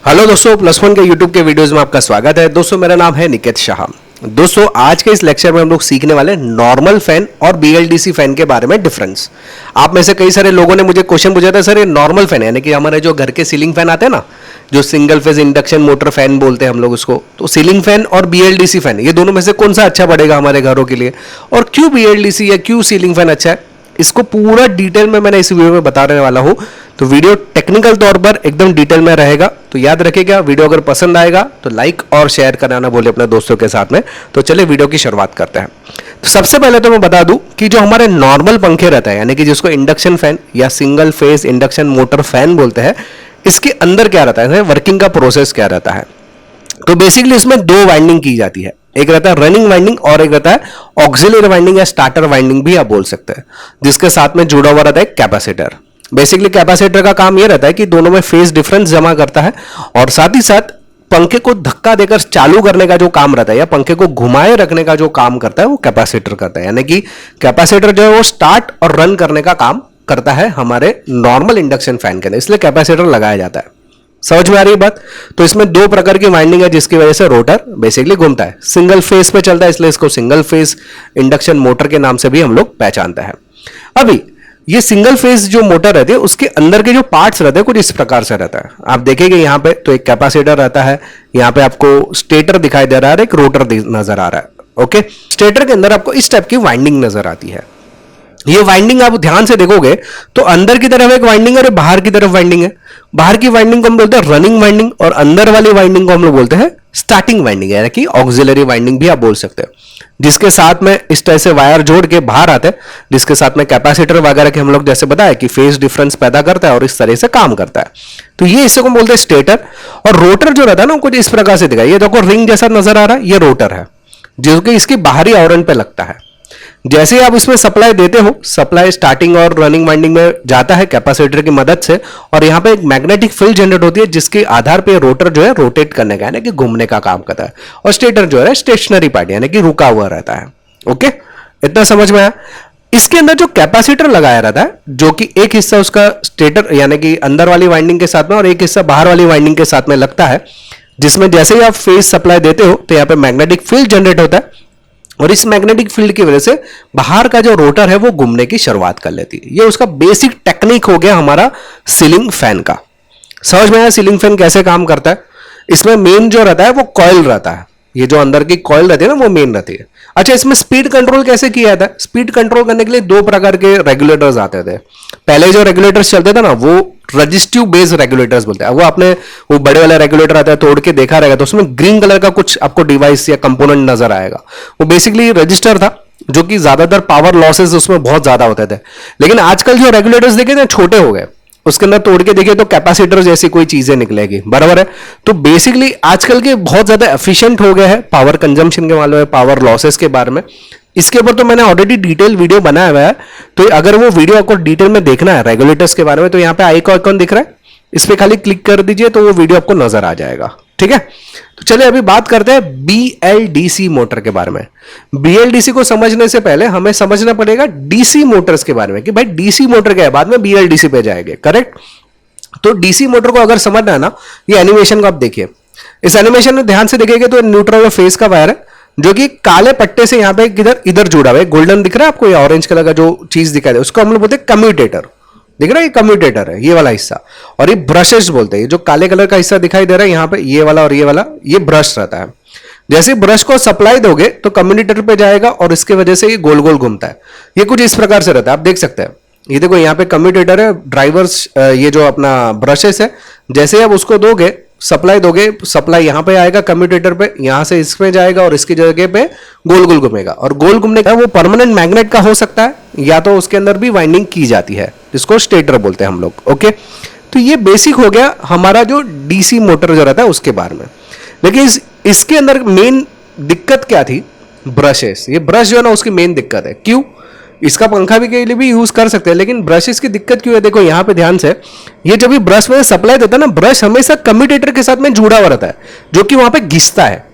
Hello दोस्तों, plus one के YouTube के वीडियोस में आपका स्वागत है। दोस्तों मेरा नाम है निकेत शाह। दोस्तों आज के इस लेक्चर में हम लोग सीखने वाले नॉर्मल फैन और बीएलडीसी फैन के बारे में डिफरेंस। आप में से कई सारे लोगों ने मुझे क्वेश्चन पूछा था, सर ये नॉर्मल फैन है यानी कि हमारे जो घर के सीलिंग फैन आते हैं ना, जो single phase induction motor fan बोलते हैं हम लोग उसको, तो सीलिंग फैन और बीएलडीसी फैन ये दोनों में से कौन सा अच्छा पड़ेगा हमारे घरों के लिए, और क्यों बीएलडीसी या क्यों सीलिंग फैन अच्छा है, इसको पूरा डिटेल में मैंने इस वीडियो में बताने वाला हूं। तो वीडियो टेक्निकल तौर पर एकदम डिटेल में रहेगा, तो याद रखिएगा। वीडियो अगर पसंद आएगा तो लाइक और शेयर कराना बोले अपने दोस्तों के साथ में। तो चलिए वीडियो की शुरुआत करते हैं। तो सबसे पहले तो मैं बता दूं कि जो हमारे नॉर्मल पंखे रहते हैं यानी कि जिसको इंडक्शन फैन या single phase induction motor fan बोलते हैं, इसके अंदर क्या रहता है, वर्किंग का प्रोसेस क्या रहता है। तो बेसिकली इसमें दो वाइंडिंग की जाती है, एक रहता है रनिंग वाइंडिंग और एक रहता है ऑक्सिलरी वाइंडिंग या स्टार्टर वाइंडिंग भी आप बोल सकते हैं, जिसके साथ में जुड़ा हुआ रहता है कैपेसिटर। बेसिकली कैपेसिटर का काम यह रहता है कि दोनों में फेज डिफरेंस जमा करता है और साथ ही साथ पंखे को धक्का देकर चालू करने का जो काम रहता है या पंखे को घुमाए रखने का जो काम करता है वो कैपेसिटर करता है। यानी कि कैपेसिटर जो है वो स्टार्ट और रन करने का काम करता है हमारे नॉर्मल इंडक्शन फैन के अंदर, इसलिए कैपेसिटर लगाया जाता है। समझ में आ रही है बात। तो इसमें दो प्रकार की वाइंडिंग है जिसकी वजह से रोटर बेसिकली घूमता है, सिंगल फेज पे चलता है, इसलिए इसको सिंगल फेज इंडक्शन मोटर के नाम से भी हम लोग पहचानते हैं। अभी ये सिंगल फेज जो मोटर रहती है उसके अंदर के जो पार्ट्स रहते हैं कुछ इस प्रकार से रहता है। आप देखेंगे यहाँ पे तो एक कैपेसिटर रहता है, यहाँ पे आपको स्टेटर दिखाई दे रहा है, एक रोटर नजर आ रहा है। ओके, स्टेटर के अंदर आपको इस टाइप की वाइंडिंग नजर आती है। ये वाइंडिंग आप ध्यान से देखोगे तो अंदर की तरफ एक वाइंडिंग है और बाहर की तरफ वाइंडिंग है। बाहर की वाइंडिंग को हम बोलते हैं रनिंग वाइंडिंग और अंदर वाली वाइंडिंग को हम लोग बोलते हैं स्टार्टिंग वाइंडिंग, यानी कि ऑक्सिलरी वाइंडिंग भी आप बोल सकते हैं, जिसके साथ में इस तरह से वायर जोड़ के बाहर आते हैं, जिसके साथ में कैपेसिटर वगैरह के हम लोग जैसे बताया कि फेज डिफरेंस पैदा करता है और इस तरह से काम करता है। तो ये इसे को बोलते हैं स्टेटर। और रोटर जो रहता है ना कुछ इस प्रकार से दिखाई, ये देखो रिंग जैसा नजर आ रहा है, ये रोटर है जो कि इसकी बाहरी आवरण पे लगता है। जैसे ही आप इसमें सप्लाई देते हो, सप्लाई स्टार्टिंग और रनिंग वाइंडिंग में जाता है कैपेसिटर की मदद से, और यहाँ पे एक मैग्नेटिक फील्ड जनरेट होती है जिसके आधार पे रोटर जो है रोटेट करने का यानी कि घूमने का काम करता है, और स्टेटर जो है स्टेशनरी पार्ट यानी कि रुका हुआ रहता है। ओके, इतना समझ में आया। इसके अंदर जो कैपेसिटर लगाया रहता है, जो कि एक हिस्सा उसका स्टेटर यानी कि अंदर वाली वाइंडिंग के साथ में और एक हिस्सा बाहर वाली वाइंडिंग के साथ में लगता है, जिसमें जैसे ही आप फेज सप्लाई देते हो तो यहाँ पे मैग्नेटिक फील्ड जनरेट होता है और इस मैग्नेटिक फील्ड की वजह से बाहर का जो रोटर है वो घूमने की शुरुआत कर लेती है। ये उसका बेसिक टेक्निक हो गया हमारा सीलिंग फैन का। समझ में आया सीलिंग फैन कैसे काम करता है। इसमें मेन जो रहता है वो कॉइल रहता है, ये जो अंदर की कॉइल रहती है ना वो मेन रहती है। अच्छा, इसमें स्पीड कंट्रोल कैसे किया जाता है। स्पीड कंट्रोल करने के लिए दो प्रकार के रेगुलेटर्स आते थे। पहले जो रेगुलेटर्स चलते थे ना वो रजिस्टिव बेस्ड रेगुलेटर्स बोलते हैं। वो आपने वो बड़े वाला रेगुलेटर आता है तोड़ के देखा रहेगा तो उसमें ग्रीन कलर का कुछ आपको डिवाइस या कंपोनेंट नजर आएगा, वो बेसिकली रजिस्टर था, जो कि ज्यादातर पावर लॉसेस उसमें बहुत ज्यादा होते थे। लेकिन आजकल जो रेगुलेटर्स देखे ना छोटे हो गए, उसके अंदर तोड़ के देखिए तो कैपेसिटर जैसी कोई चीजें निकलेगी, बराबर है। तो बेसिकली आजकल के बहुत ज्यादा एफिशिएंट हो गए हैं पावर कंजम्पशन के मामले में, पावर लॉसेस के बारे में। इसके ऊपर तो मैंने ऑलरेडी डिटेल वीडियो बनाया हुआ है, तो अगर वो वीडियो आपको डिटेल में देखना है रेगुलेटर्स के बारे में तो यहाँ पे आइकॉन दिख रहा है, इस पे खाली क्लिक कर दीजिए तो वो वीडियो आपको नजर आ जाएगा। ठीक है, तो चलिए अभी बात करते हैं बीएलडीसी मोटर के बारे में। बीएलडीसी को समझने से पहले हमें समझना पड़ेगा डीसी मोटर्स के बारे में कि भाई डीसी मोटर क्या है, बाद में बीएलडीसी पे जाएंगे, करेक्ट। तो डीसी मोटर को अगर समझना है ना, ये एनिमेशन को आप देखिए, इस एनिमेशन में ध्यान से देखेंगे तो न्यूट्रल और फेज का वायर है जो कि काले पट्टे से यहाँ पे इधर जुड़ा हुआ है, गोल्डन दिख रहा है आपको, ये ऑरेंज कलर का जो चीज दिखाई दे उसको हम लोग बोलते हैं कम्यूटेटर। दिख रहा है, ये कम्यूटेटर है ये वाला हिस्सा, और ये ब्रशेस बोलते हैं। जो काले कलर का हिस्सा दिखाई दे रहा है यहाँ पे, ये वाला और ये वाला, ये ब्रश रहता है। जैसे ब्रश को सप्लाई दोगे तो कम्यूटेटर पे जाएगा और इसके वजह से ये गोल गोल घूमता है। ये कुछ इस प्रकार से रहता है, आप देख सकते हैं। ये देखो यहाँ पे कम्यूटेटर है, ड्राइवर्स ये जो अपना ब्रशेस है, जैसे ही आप उसको दोगे सप्लाई दोगे, सप्लाई यहाँ पे आएगा कम्यूटेटर पे, यहाँ से इसमें जाएगा और इसकी जगह पे गोल गोल घूमेगा। और गोल घूमने का वो परमानेंट मैग्नेट का हो सकता है या तो उसके अंदर भी वाइंडिंग की जाती है, जिसको स्टेटर बोलते हैं हम लोग। ओके, तो ये बेसिक हो गया हमारा जो डीसी मोटर जो रहता है उसके बारे में। लेकिन इसके अंदर मेन दिक्कत क्या थी, ब्रशेस। ये ब्रश जो है ना उसकी मेन दिक्कत है। क्यों, इसका पंखा भी के लिए भी यूज कर सकते हैं, लेकिन ब्रशेस की दिक्कत क्यों है, देखो यहाँ पे ध्यान से, ये जब भी ब्रश में सप्लाई देता है ना, ब्रश हमेशा कम्यूटेटर के साथ में जुड़ा हुआ रहता है, जो कि वहां पे घिसता है।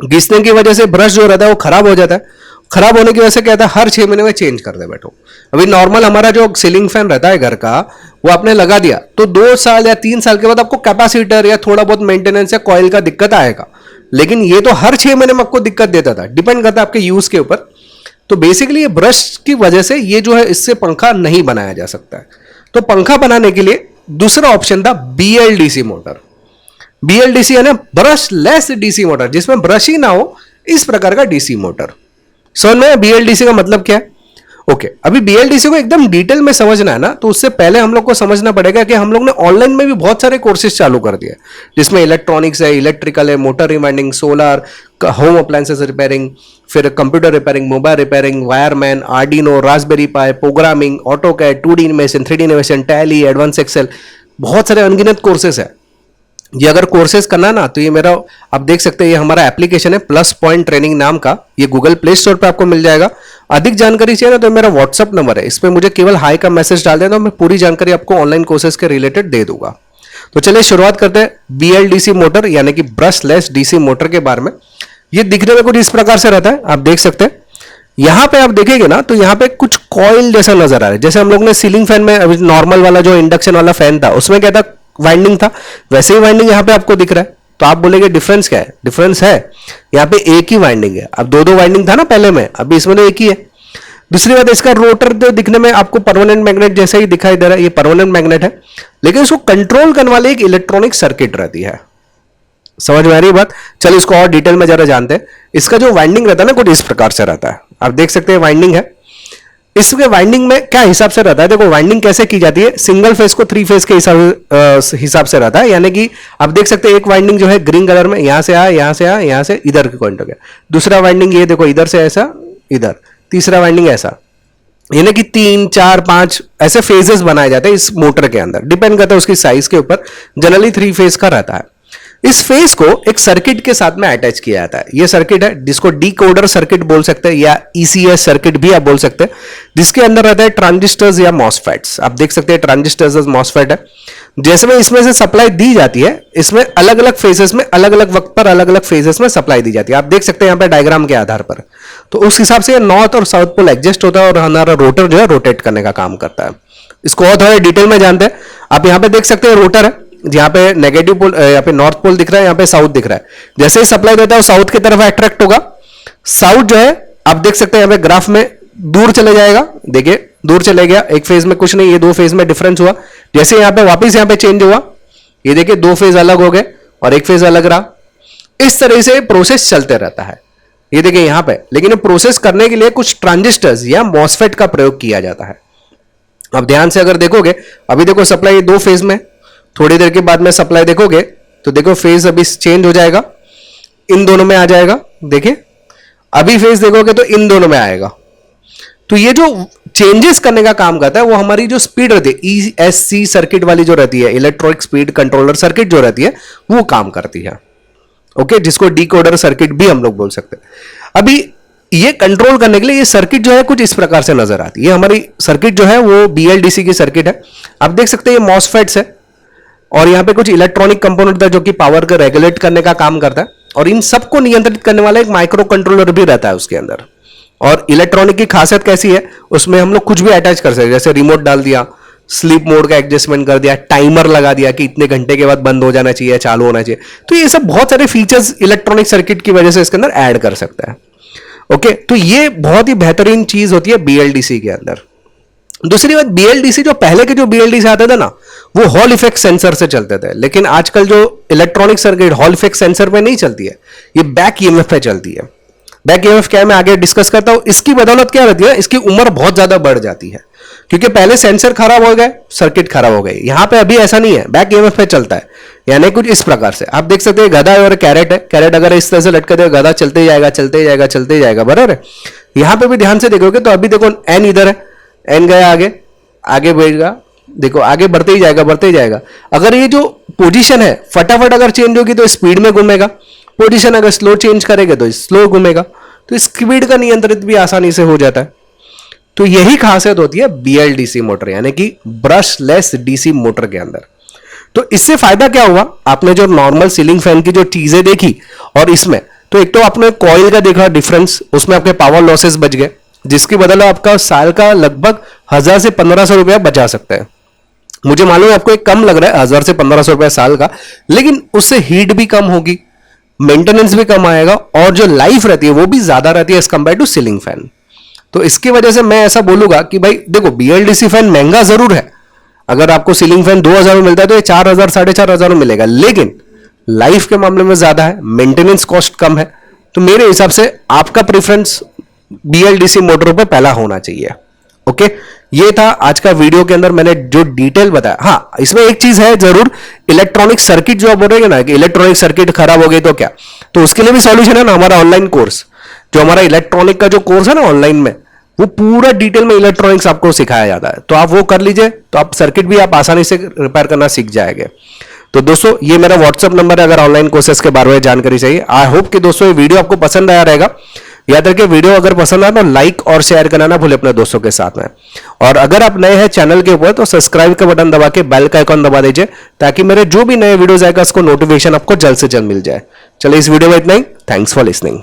घिसने की वजह से ब्रश जो रहता है वो खराब हो जाता है। खराब होने की वजह से क्या था, हर 6 महीने में चेंज कर दे बैठो। अभी नॉर्मल हमारा जो सीलिंग फैन रहता है घर का, वो आपने लगा दिया तो 2 साल या 3 साल के बाद आपको कैपेसिटर या थोड़ा बहुत मेंटेनेंस या कॉइल का दिक्कत आएगा। लेकिन ये तो हर 6 महीने में आपको दिक्कत देता था, डिपेंड करता है आपके यूज के ऊपर। तो बेसिकली ये ब्रश की वजह से ये जो है इससे पंखा नहीं बनाया जा सकता है। तो पंखा बनाने के लिए दूसरा ऑप्शन था BLDC मोटर। BLDC है ना, ब्रश लेस डीसी मोटर, जिसमें ब्रश ही ना हो, इस प्रकार का डीसी मोटर। समझ में BLDC का मतलब क्या है? ओके, अभी BLDC को एकदम डिटेल में समझना है ना, तो उससे पहले हम लोग को समझना पड़ेगा कि हम लोग ने ऑनलाइन में भी बहुत सारे कोर्सेज चालू कर दिए, जिसमें इलेक्ट्रॉनिक्स है, इलेक्ट्रिकल है, motor rewinding, solar, home appliances repairing, फिर computer repairing, mobile repairing, wireman, Arduino, Raspberry Pi, programming, AutoCAD, 2D animation, 3D animation, Tally, advance Excel, बहुत सारे अनगिनत कोर्सेज है। ये अगर कोर्सेज करना है ना, तो ये मेरा आप देख सकते हैं, ये हमारा एप्लीकेशन है प्लस पॉइंट ट्रेनिंग नाम का, ये गूगल प्ले स्टोर पे आपको मिल जाएगा। अधिक जानकारी चाहिए ना, तो मेरा व्हाट्सअप नंबर है, इस पे मुझे केवल हाई का मैसेज डाल देना, तो मैं पूरी जानकारी आपको ऑनलाइन कोर्सेज के रिलेटेड दे दूंगा। तो चलिए शुरुआत करते हैं BLDC मोटर यानी कि ब्रशलेस डीसी मोटर के बारे में। ये दिखने में कुछ इस प्रकार से रहता है, आप देख सकते हैं। यहां पे आप देखेंगे ना, तो यहां पे कुछ कॉइल जैसा नजर आ रहा है, जैसे हम लोग ने सीलिंग फैन में अभी नॉर्मल वाला जो इंडक्शन वाला फैन था उसमें क्या था, वाइंडिंग था, वैसे ही वाइंडिंग यहाँ पे आपको दिख रहा है। तो आप बोलेंगे डिफरेंस क्या है? डिफरेंस है, यहाँ पे एक ही वाइंडिंग है। अब दो वाइंडिंग था ना पहले में, अभी इसमें तो एक ही है। दूसरी बात, इसका रोटर तो दिखने में आपको परमानेंट मैग्नेट जैसा ही दिखाई दे रहा है, ये परमानेंट मैग्नेट है, लेकिन इसको कंट्रोल करने वाली एक इलेक्ट्रॉनिक सर्किट रहती है। समझ में आ रही है बात? चलो इसको और डिटेल में जरा जानते हैं। इसका जो वाइंडिंग रहता है ना, कुछ इस प्रकार से रहता है, आप देख सकते हैं वाइंडिंग है। इसके वाइंडिंग में क्या हिसाब से रहता है, देखो वाइंडिंग कैसे की जाती है, सिंगल फेज को 3 फेज के हिसाब से रहता है। यानी कि आप देख सकते हैं एक वाइंडिंग जो है ग्रीन कलर में, यहां से आया, यहां से आया, यहां से इधर के पॉइंट हो गया। दूसरा वाइंडिंग ये देखो, इधर से ऐसा, इधर। तीसरा वाइंडिंग ऐसा, यानी कि 3, 4, 5 ऐसे फेजेस बनाए जाते हैं इस मोटर के अंदर, डिपेंड करता है उसकी साइज के ऊपर। जनरली 3 फेज का रहता है। इस फेज को एक सर्किट के साथ में अटैच किया जाता है। यह सर्किट है जिसको डीकोडर सर्किट बोल सकते हैं, या ECS सर्किट भी आप बोल सकते हैं, जिसके अंदर रहता है ट्रांजिस्टर्स या मॉसफेट्स। आप देख सकते हैं ट्रांजिस्टर्स और मॉसफेट है। जैसे में इसमें से सप्लाई दी जाती है, इसमें अलग अलग फेजेस में, अलग अलग वक्त पर अलग अलग फेजेस में सप्लाई दी जाती है। आप देख सकते हैं यहाँ पे डायग्राम के आधार पर। तो उस हिसाब से नॉर्थ और साउथ पोल एडजस्ट होता है और हमारा रोटर जो है रोटेट करने का काम करता है। इसको और थोड़ा डिटेल में जानते हैं। आप यहाँ पे देख सकते हैं रोटर है, यहाँ पे नेगेटिव पोल, यहाँ पे नॉर्थ पोल दिख रहा है, यहाँ पे साउथ दिख रहा है। जैसे ही सप्लाई देता है वो साउथ की तरफ अट्रैक्ट होगा। साउथ जो है आप देख सकते हैं यहाँ पे ग्राफ में दूर चले जाएगा, देखिए दूर चले गया, एक फेज में कुछ नहीं, ये 2 फेज में डिफरेंस हुआ। जैसे यहाँ पे वापिस यहाँ पे चेंज हुआ, ये देखिए 2 फेज अलग हो गए और 1 फेज अलग रहा। इस तरह से प्रोसेस चलते रहता है, ये देखिए यहाँ पे। लेकिन प्रोसेस करने के लिए कुछ ट्रांजिस्टर्स या मॉसफेट का प्रयोग किया जाता है। अब ध्यान से अगर देखोगे, अभी देखो सप्लाई 2 फेज में, थोड़ी देर के बाद में सप्लाई देखोगे तो देखो फेज अभी चेंज हो जाएगा, इन दोनों में आ जाएगा। देखिए अभी फेज देखोगे तो इन दोनों में आएगा। तो ये जो चेंजेस करने का काम करता है वो हमारी जो स्पीड रहती है, ESC सर्किट वाली जो रहती है, इलेक्ट्रॉनिक स्पीड कंट्रोलर सर्किट जो रहती है, वो काम करती है। ओके, जिसको डीकोडर सर्किट भी हम लोग बोल सकते हैं। अभी ये कंट्रोल करने के लिए ये सर्किट जो है कुछ इस प्रकार से नजर आती है। ये हमारी सर्किट जो है वो BLDC की सर्किट है। आप देख सकते हैं ये मॉसफेट्स है और यहाँ पे कुछ इलेक्ट्रॉनिक कंपोनेंट था जो कि पावर को रेगुलेट करने का काम करता है, और इन सबको नियंत्रित करने वाला एक माइक्रो कंट्रोलर भी रहता है उसके अंदर। और इलेक्ट्रॉनिक की खासियत कैसी है, उसमें हम लोग कुछ भी अटैच कर सकते हैं, जैसे रिमोट डाल दिया, स्लीप मोड का एडजस्टमेंट कर दिया, टाइमर लगा दिया कि इतने घंटे के बाद बंद हो जाना चाहिए, चालू होना चाहिए। तो ये सब बहुत सारे फीचर्स इलेक्ट्रॉनिक सर्किट की वजह से इसके अंदर ऐड कर सकता है। ओके, तो ये बहुत ही बेहतरीन चीज होती है BLDC के अंदर। दूसरी बात, BLDC जो पहले के जो BLDC आते थे ना, वो हॉल इफेक्ट सेंसर से चलते थे, लेकिन आजकल जो electronic circuit hall effect sensor पे नहीं चलती है, ये बैक EMF पे चलती है। बैक EMF क्या है मैं आगे डिस्कस करता हूं। इसकी बदौलत क्या रहती है, इसकी उम्र बहुत ज्यादा बढ़ जाती है, क्योंकि पहले सेंसर खराब हो गए, सर्किट खराब हो गई। यहां पे अभी ऐसा नहीं है, बैक EMF पे चलता है, यानी कुछ इस प्रकार से। आप देख सकते हैं गधा और कैरेट है, कैरेट अगर इस तरह से लटके दे, गधा चलते जाएगा चलते जाएगा चलते जाएगा, बराबर है। यहां पे भी ध्यान से देखोगे तो अभी देखो N इधर है, N गया आगे, आगे बढ़ेगा, देखो आगे बढ़ते ही जाएगा बढ़ते ही जाएगा। अगर ये जो पोजीशन है फटाफट अगर चेंज होगी तो स्पीड में घूमेगा, पोजीशन अगर स्लो चेंज करेगा तो स्लो घूमेगा। तो स्पीड का नियंत्रित भी आसानी से हो जाता है। तो यही खासियत होती है BLDC मोटर यानी कि ब्रशलेस डीसी मोटर के अंदर। तो इससे फायदा क्या हुआ, आपने जो नॉर्मल सीलिंग फैन की जो चीजें देखी और इसमें, तो एक तो आपने कॉइल का देखा डिफरेंस, उसमें आपके पावर लॉसेस बच गए, जिसकी बदले आपका साल का लगभग 1000 से 1500 रुपया बचा सकते हैं। मुझे मालूम है आपको एक कम लग रहा है 1000 से 1500 रुपया साल का, लेकिन उससे हीट भी कम होगी, मेंटेनेंस भी कम आएगा और जो लाइफ रहती है वो भी ज्यादा रहती है as compare to ceiling fan. तो इसकी वजह से मैं ऐसा बोलूंगा कि भाई देखो, बीएलडीसी फैन महंगा जरूर है। अगर आपको सीलिंग फैन 2000 में मिलता है तो ये 4000 4500 में मिलेगा, लेकिन लाइफ के मामले में ज्यादा है, मेंटेनेंस कॉस्ट कम है। तो मेरे हिसाब से आपका प्रेफरेंस बीएलडीसी मोटरों पे पहला होना चाहिए। ओके, ये था आज का वीडियो के अंदर मैंने जो डिटेल बताया। हाँ, इसमें एक चीज है जरूर, इलेक्ट्रॉनिक सर्किट जो आप बोल रहे हैं ना कि इलेक्ट्रॉनिक सर्किट खराब हो गई तो क्या, तो उसके लिए भी सॉल्यूशन है ना, हमारा ऑनलाइन कोर्स, जो हमारा इलेक्ट्रॉनिक का जो कोर्स है ना ऑनलाइन में, वो पूरा डिटेल में इलेक्ट्रॉनिक्स आपको सिखाया जाता है। तो आप वो कर लीजिए, तो आप सर्किट भी आप आसानी से रिपेयर करना सीख जाएंगे। तो दोस्तों, ये मेरा व्हाट्सअप नंबर है अगर ऑनलाइन कोर्सेस के बारे में जानकारी चाहिए। आई होप कि दोस्तों ये वीडियो आपको पसंद आया रहेगा। याद रखिए, वीडियो अगर पसंद आए तो लाइक और शेयर करना ना भूले अपने दोस्तों के साथ में। और अगर आप नए हैं चैनल के ऊपर तो सब्सक्राइब का बटन दबा के बेल का आइकॉन दबा दीजिए, ताकि मेरे जो भी नए वीडियोस आएगा उसको नोटिफिकेशन आपको जल्द से जल्द मिल जाए। चलिए, इस वीडियो में इतना ही। Thanks for listening.